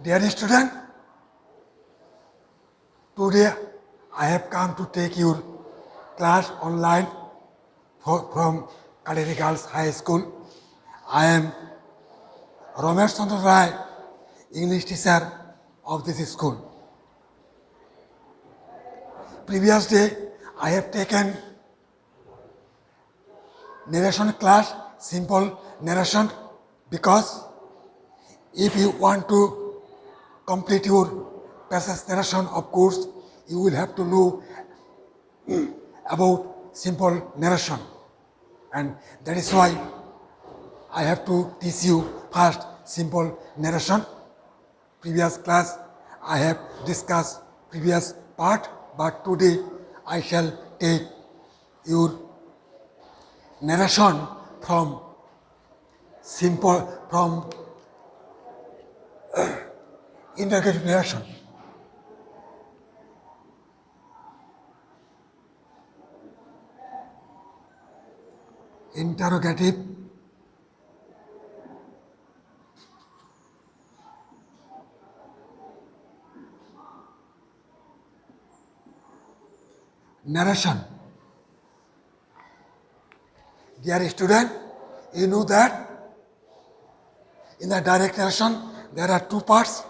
Dear student, today I have come to take your class online from Kalari Girls High School. I am Ramesh Chandra Roy, English teacher of this school. Previous day I have taken narration class, simple narration, because if you want to complete your passage narration, of course, you will have to know about simple narration. And that is why I have to teach you first simple narration. Previous class I have discussed previous part, but today I shall take your narration from interrogative narration. Interrogative narration. Dear student, you know that in the direct narration there are two parts.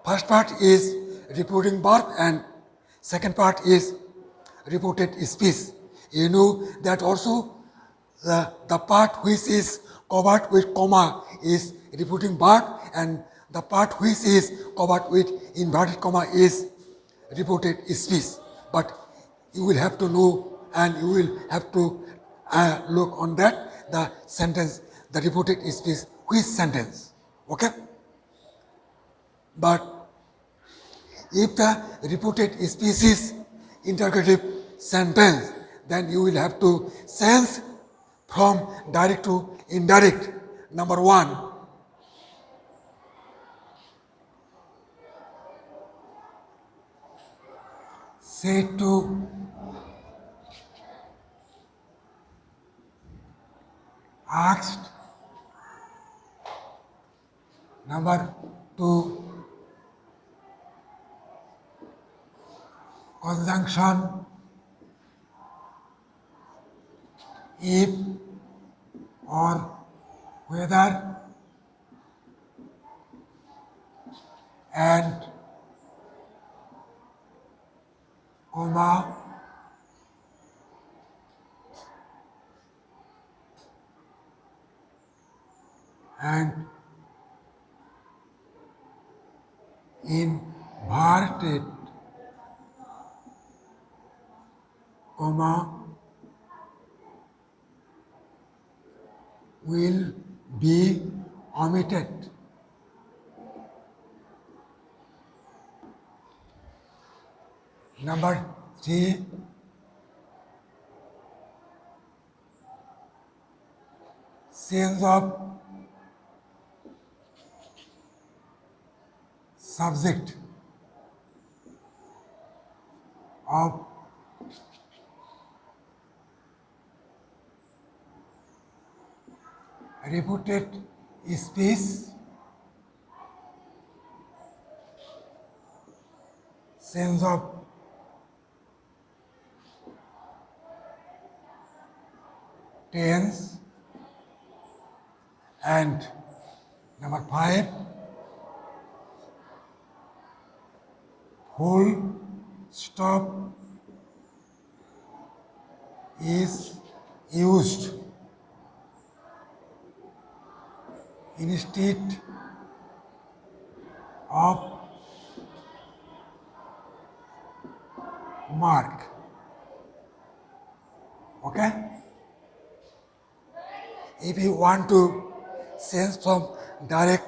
First part is reporting birth and second part is reported speech. You know that also the part which is covered with comma is reporting birth and the part which is covered with inverted comma is reported speech. But you will have to know and you will have to look on that the sentence, the reported speech, which sentence. Okay? But if the reported speech is interrogative sentence, then you will have to change from direct to indirect. Number one, said to asked. Number two, conjunction if or whether and comma and inverted comma will be omitted. Number three, change of subject of reported speech, change of tense, and number five, full stop is used instead of mark. Okay? If you want to change from direct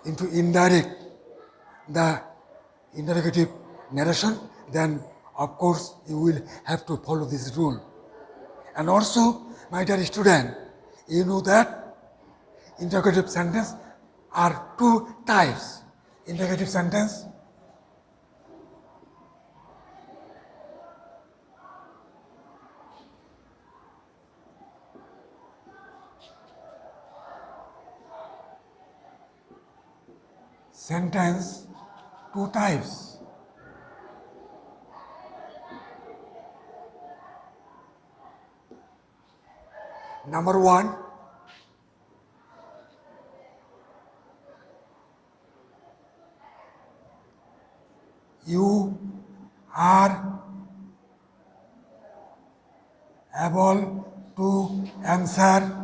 into indirect the interrogative narration, then of course you will have to follow this rule. And also, my dear student, you know that interrogative sentence are two types. Interrogative sentence sentence two types. Number one, you are able to answer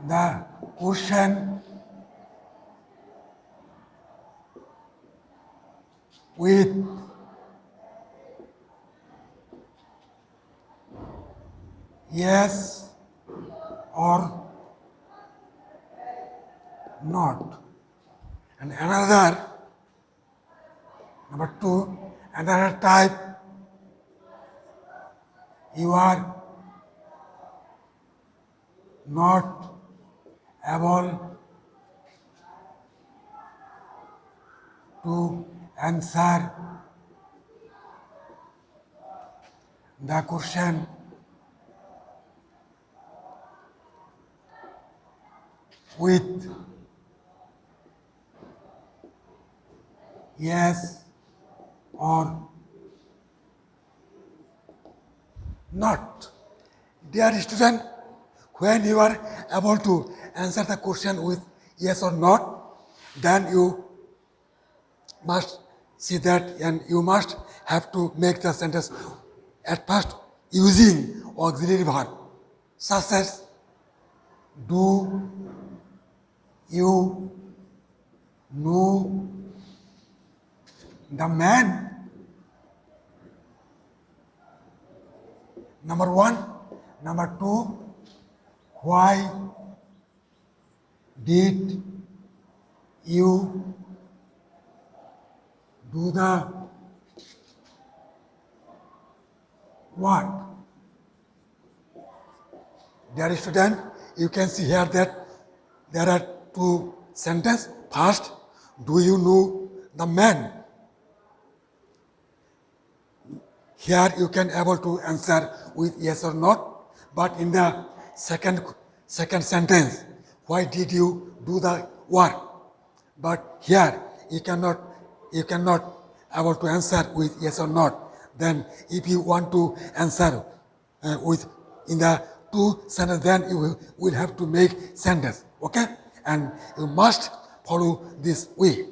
the question with yes or not. And another, number two, another type, you are not able to answer the question with yes or not. Dear student, when you are able to answer the question with yes or not, then you must see that and you must have to make the sentence at first using auxiliary verb such as do, you, know, the man. Number one. Number two, why did you do the what? Dear student, you can see here that there are two sentences. First, do you know the man? Here you can able to answer with yes or not, but in the second sentence, why did you do the work? But here you cannot able to answer with yes or not. Then if you want to answer with in the two sentence, then you will have to make sentence. Okay, and you must follow this way.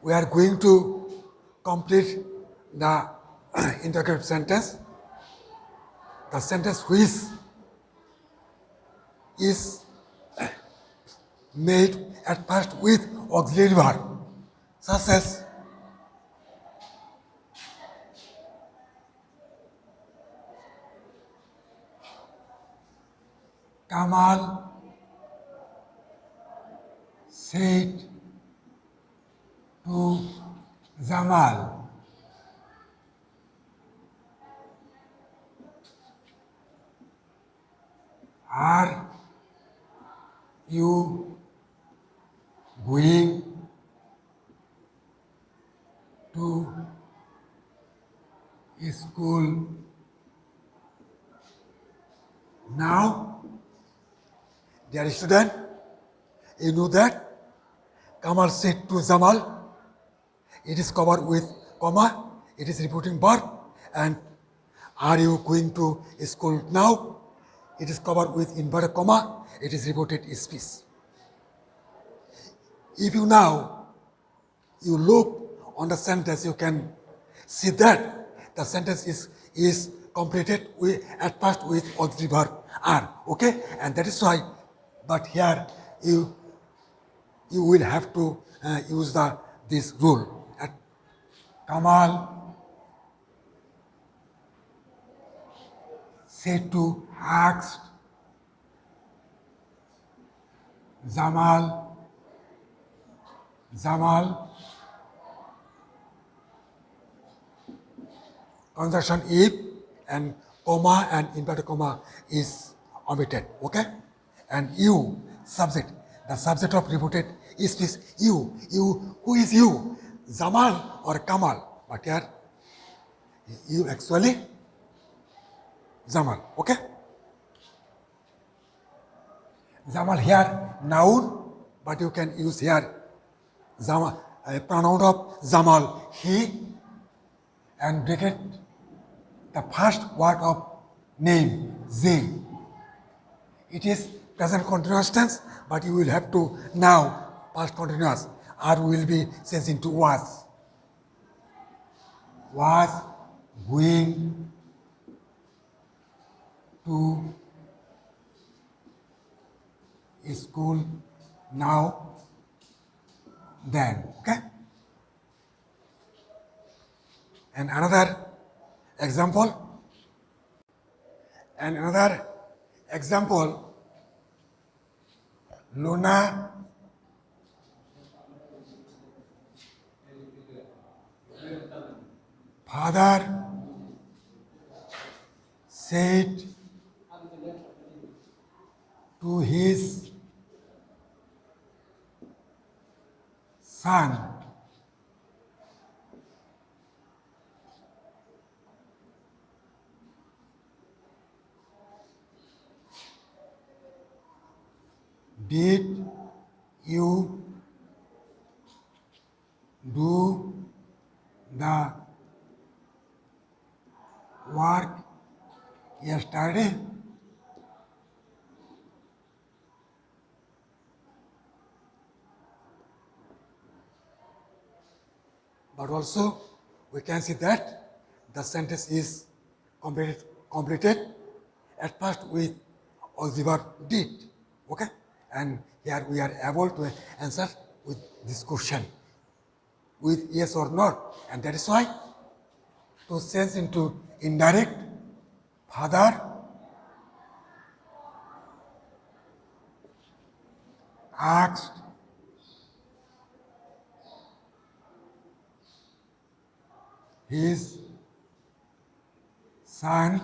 We are going to complete the interrogative sentence. The sentence which is made at first with auxiliary verb, such as Kamal said to Jamal, are you going to school now? Dear student, you know that Kamal said to Jamal, it is covered with comma, it is repeating verb, and are you going to school now? It is covered with inverted comma, it is repeated speech. If you now you look on the sentence, you can see that the sentence is completed at first with auxiliary verb are. Okay, and that is why. But here you will have to use this rule. At Kamal said to asked Jamal conjunction if and comma and inverted comma is omitted, okay? And you, subject, the subject of reported is this you, who is you? Jamal or Kamal? But here, you actually Jamal, okay? Jamal here, noun, but you can use here Jamal, a pronoun of Jamal, he, and bracket the first word of name, Z. It is present continuous tense, but you will have to now past continuous, or will be changed into was. Was going to school now, then, okay? And another example, Luna father said to his son, did you do the work yesterday? But also, we can see that the sentence is completed at first with auxiliary did, okay? And here we are able to answer with this question, with yes or not. And that is why to change into indirect, father asked his son,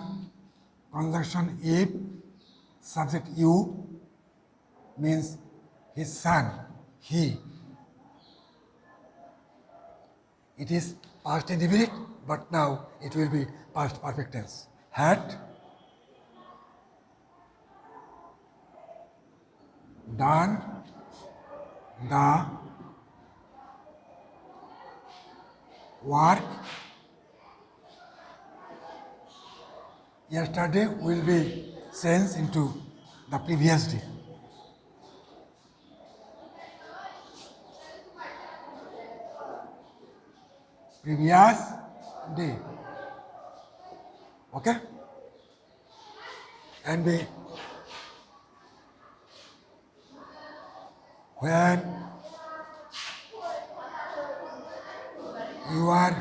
conjunction if, subject you, means his son, he. It is past indefinite, but now it will be past perfect tense. Had done the work yesterday will be changed into the previous day. Previous day. Okay? And when you are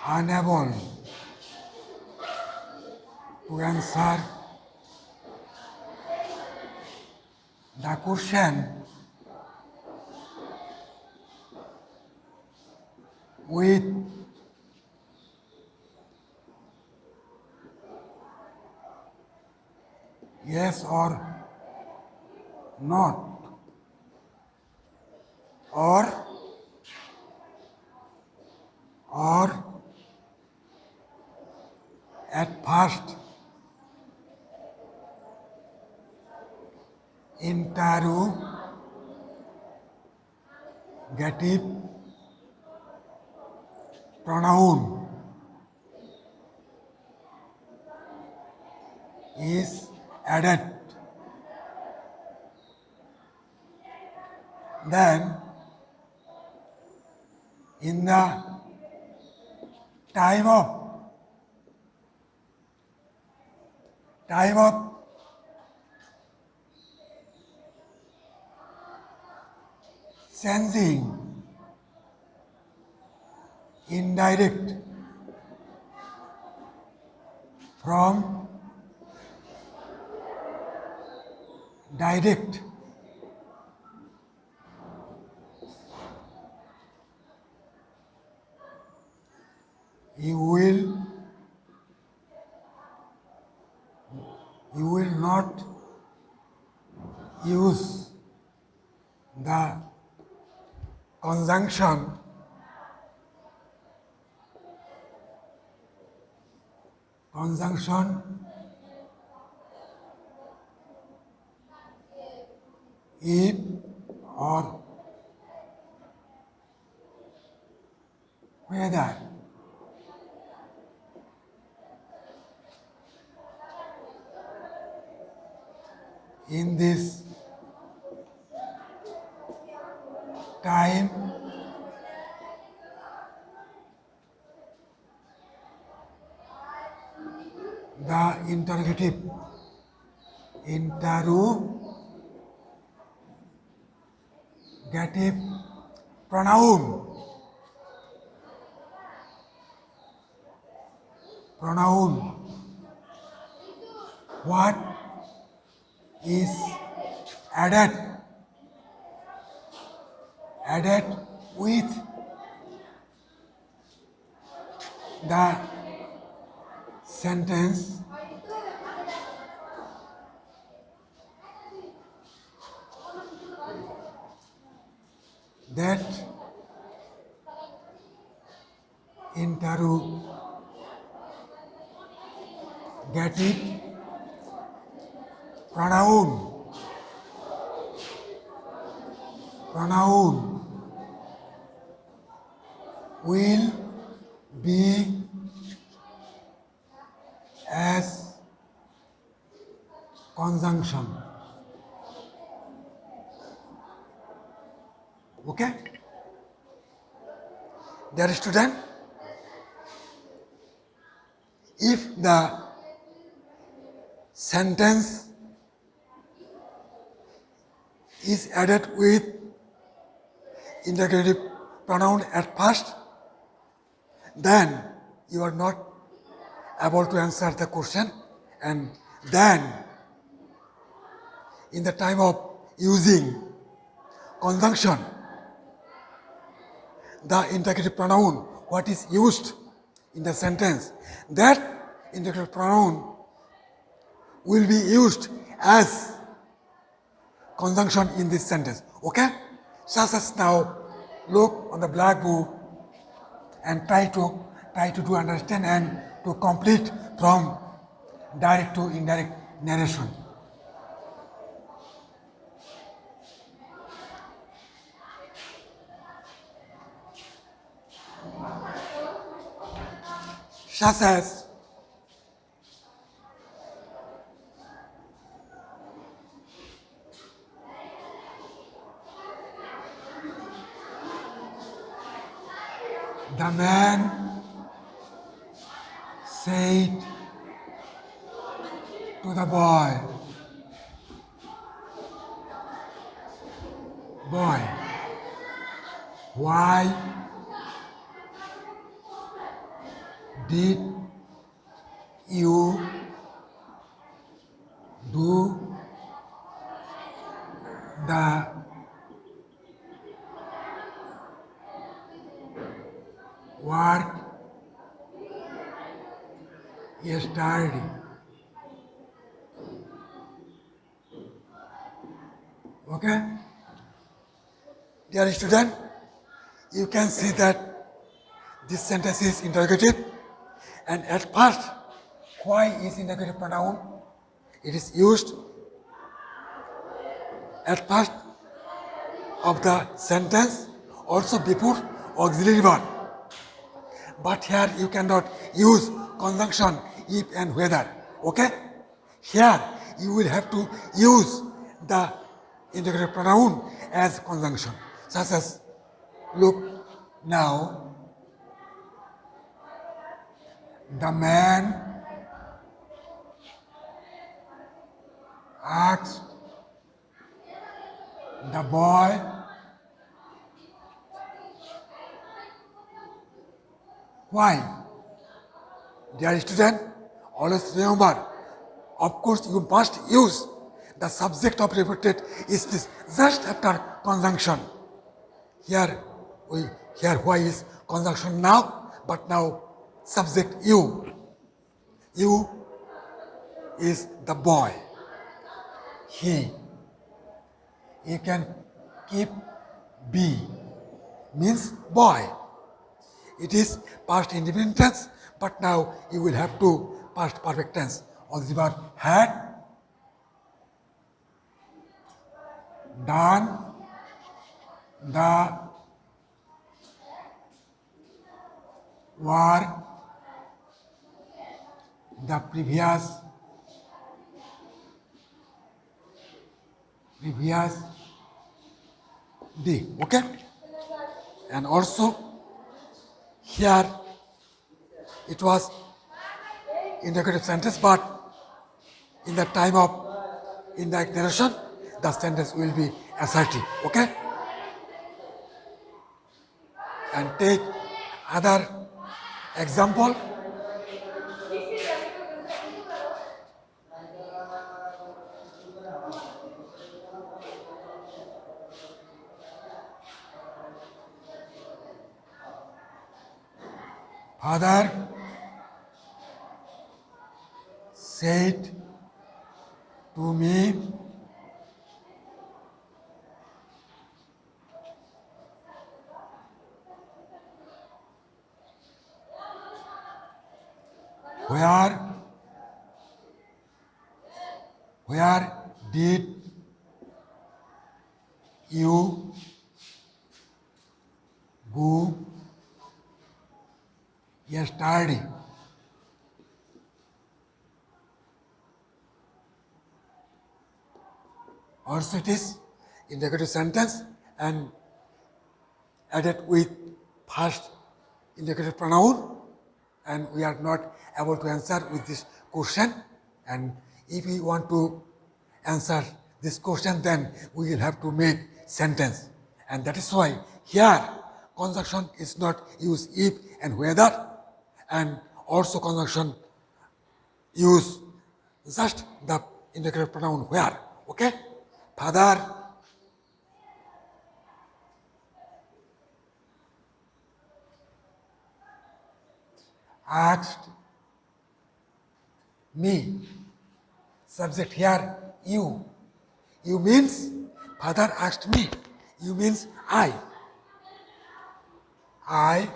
unable to answer the question with yes or not, or at first interrogative pronoun is added, then in the time of changing indirect from direct, You will not use the conjunction if or whether. In this time, the interrogative pronoun what is added with the sentence that interrogative pronoun will be as conjunction. Okay? Dear student, if the sentence is added with interrogative pronoun at first, then you are not able to answer the question, and then in the time of using conjunction, the interrogative pronoun what is used in the sentence, that interrogative pronoun will be used as conjunction in this sentence. Okay? Such as now look on the blackboard and try to do understand and to complete from direct to indirect narration. Such as the man said to the boy, why did you do the work yesterday? Okay? Dear student, you can see that this sentence is interrogative, and at first, why is interrogative pronoun? It is used at first of the sentence, also before auxiliary verb. But here you cannot use conjunction if and whether. Okay? Here you will have to use the interrogative pronoun as conjunction, such as look now, the man asked the boy why. Dear student, always remember, of course you must use the subject of repeated is this just after conjunction. Here why is conjunction now, but now subject you. You is the boy. He. You can keep be means boy. It is past indefinite tense, but now you will have to past perfect tense. All the verb had, done, the, were, the previous day. Okay? And also here it was interrogative sentence, but in the time of indirect narration, the sentence will be assertive. Okay? And take other example. Father said to me, where did you go yesterday? Also it is interrogative sentence and added with first interrogative pronoun, and we are not able to answer with this question. And if we want to answer this question, then we will have to make sentence. And that is why here conjunction is not use if and whether, and also conjunction use just the interrogative pronoun where. Okay? Father asked me. Subject here, you. You means father asked me. You means I. I.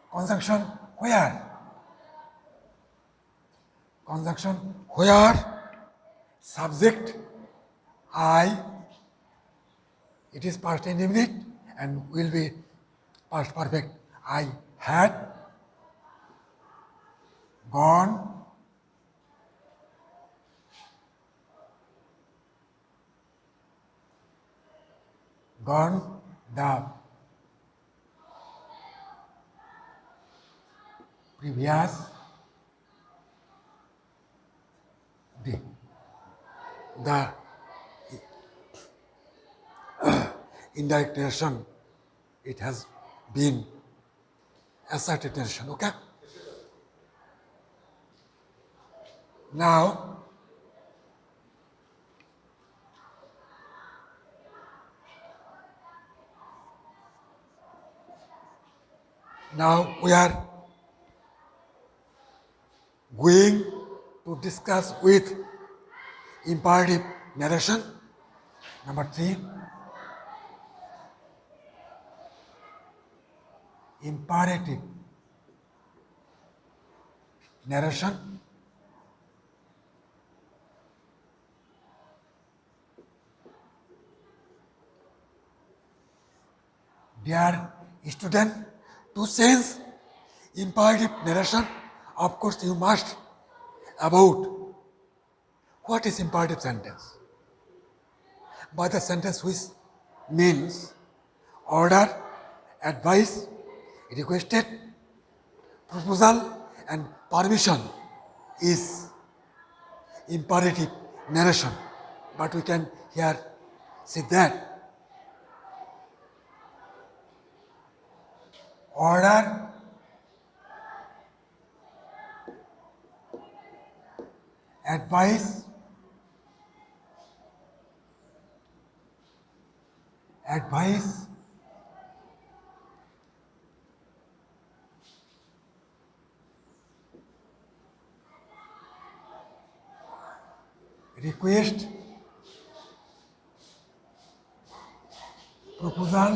Conjunction where? Conjunction where? Subject I. It is past indefinite and will be past perfect. I had gone the previous day. The indirect narration, it has been asserted narration. Okay? Now we are going to discuss with imperative narration. Number 3, imperative narration. Dear student, to sense imperative narration, of course you must about what is imperative sentence. By the sentence which means order, advice, requested, proposal and permission is imperative narration. But we can here see that order, advice, request, proposal,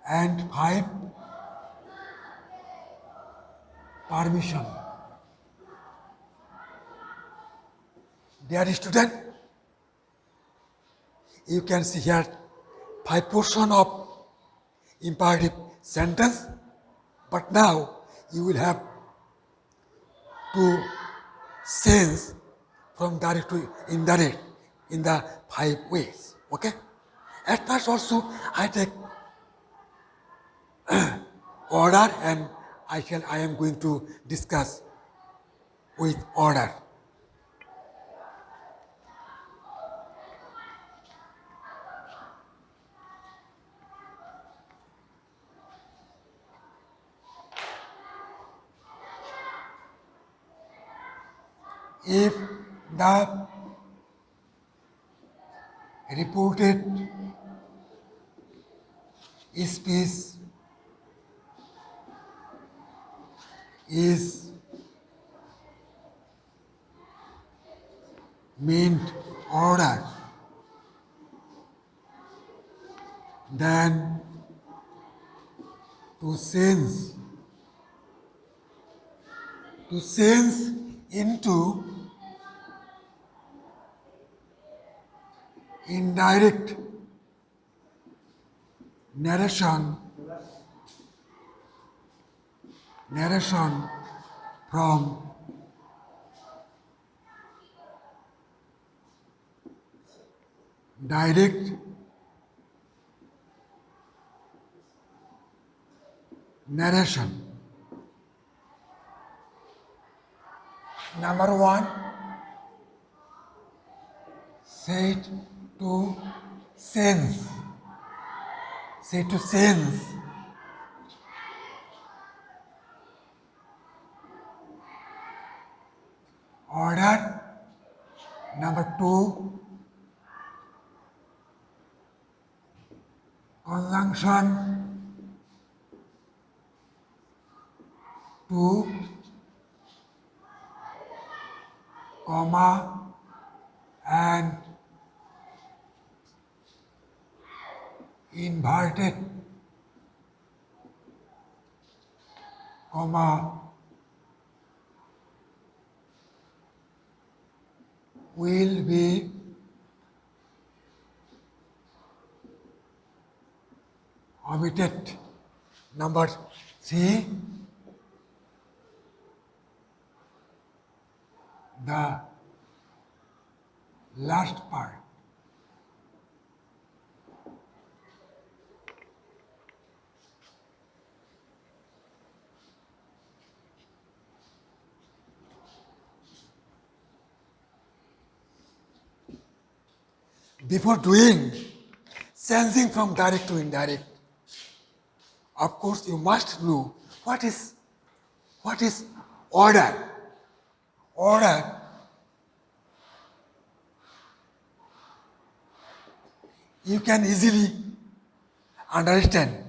and 5 permission. Dear student, you can see here 5 portion of imperative sentence, but now you will have to sense from direct to indirect in the 5 ways. Okay? At first also I take order and I am going to discuss with order. If the reported speech is meant order, then to sense into indirect narration from direct narration. Number 1, said to sense. Say to sense. Order. Number 2, conjunction to, comma, and inverted comma will be omitted. Number 3, the last part. Before doing changing from direct to indirect, of course you must know what is order. Order you can easily understand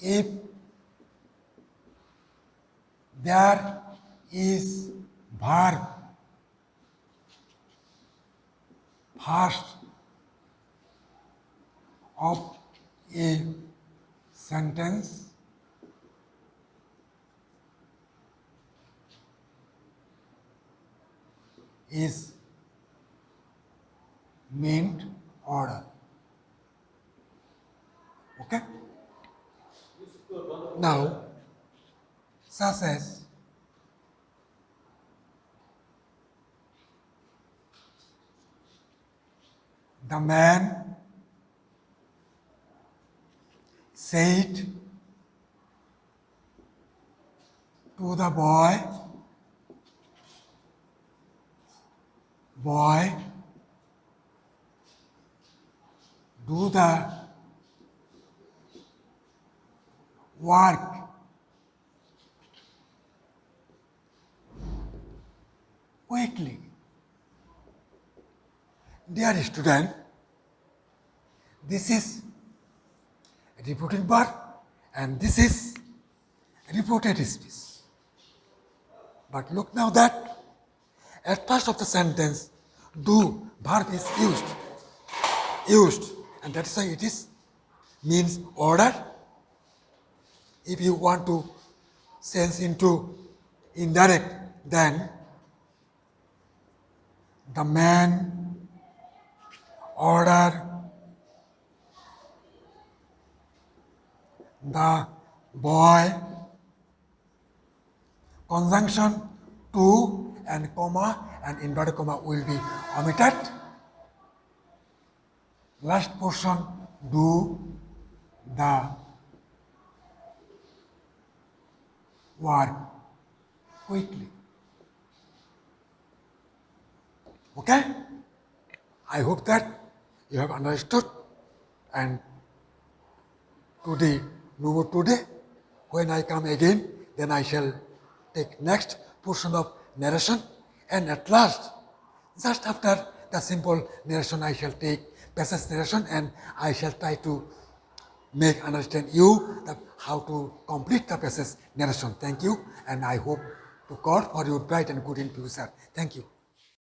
if there is verb first of a sentence, is meant order. Okay? Now, such as the man said to the boy, boy, do the work. Quickly. Dear student, this is reported verb and this is reported speech. But look now that At first of the sentence, do verb is used, and that is why it is means order. If you want to sense into indirect, then the man order the boy. Conjunction to and comma and inverted comma will be omitted. Last portion, do the work quickly. Okay? I hope that you have understood, and today, no more today. When I come again, then I shall take next portion of narration, and at last, just after the simple narration, I shall take passage narration, and I shall try to make understand you that how to complete the passage narration. Thank you, and I hope to God for your bright and good in future. Thank you.